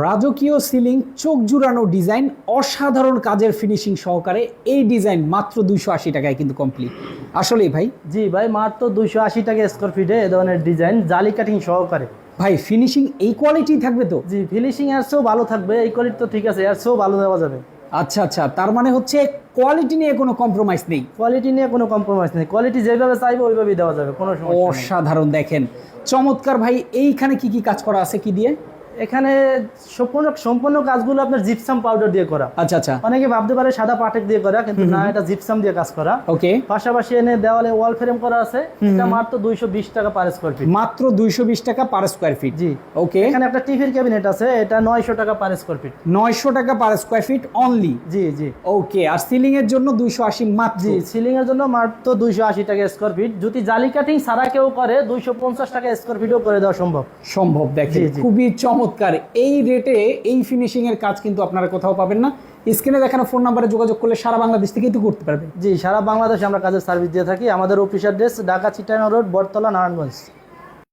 রাজকীয় সিলিং চোখ জুড়ানো ডিজাইন অসাধারণ কাজের ফিনিশিং সহকারে এই ডিজাইন মাত্র 280 টাকায় কিন্তু কমপ্লিট। আসলেই ভাই? জি ভাই, মাত্র 280 টাকা স্কোয়ার ফিটে এ ধরনের ডিজাইন জালি কাটিং সহকারে। ভাই ফিনিশিং এই কোয়ালিটি থাকবে তো? জি, ফিনিশিং এর চেয়েও ভালো থাকবে। এই কোয়ালিটি তো ঠিক আছে, এর চেয়েও ভালো দেওয়া যাবে। আচ্ছা আচ্ছা, তার মানে হচ্ছে কোয়ালিটি নিয়ে কোনো কম্প্রোমাইজ নেই। কোয়ালিটি নিয়ে কোনো কম্প্রোমাইজ নেই, কোয়ালিটি যেভাবে চাইবে ওইভাবেই দেওয়া যাবে, কোনো সমস্যা নেই। অসাধারণ, দেখেন চমৎকার ভাই। এইখানে কি কি কাজ করা আছে, কি দিয়ে? এখানে সম্পূর্ণ কাজগুলো আপনার জিপসাম পাউডার দিয়ে করা। আচ্ছা আচ্ছা, অনেকে ভাবতে পারে সাদা পাটেক দিয়ে করা, কিন্তু না, এটা জিপসাম দিয়ে কাজ করা। ওকে। পাশাপাশি এনে দেওয়ালে ওয়াল ফ্রেম করা আছে, এটা মাত্র 220 টাকা পার স্কোয়ার ফিট। মাত্র 220 টাকা পার স্কোয়ার ফিট। জি, ওকে। এখানে একটা টিফিন ক্যাবিনেট আছে, এটা 900 টাকা পার স্কোয়ার ফিট। 900 টাকা পার স্কোয়ার ফিট অনলি? জি জি। ওকে। আর সিলিং এর জন্য 280 মাত্র? জি, সিলিং এর জন্য মাত্র 280 টাকা স্কোয়ার ফিট। যদি জালি কাটিং সারা কেউ করে 250 টাকা স্কোয়ার ফিটও করে দেওয়া সম্ভব। সম্ভব, দেখেন জি, জি। খুবই চমৎকার। এই রেটে এই ফিনিশিং এর কাজ কিন্তু আপনারা কোথাও পাবেন না। স্ক্রিনে দেখানো ফোন নাম্বারে যোগাযোগ করলে সারা বাংলাদেশ থেকেই তো করতে পারবেন। জি, সারা বাংলাদেশে আমরা কাজের সার্ভিস দিয়ে থাকি। আমাদের office address Dhaka Chittagong road, Battala, Narayanganj.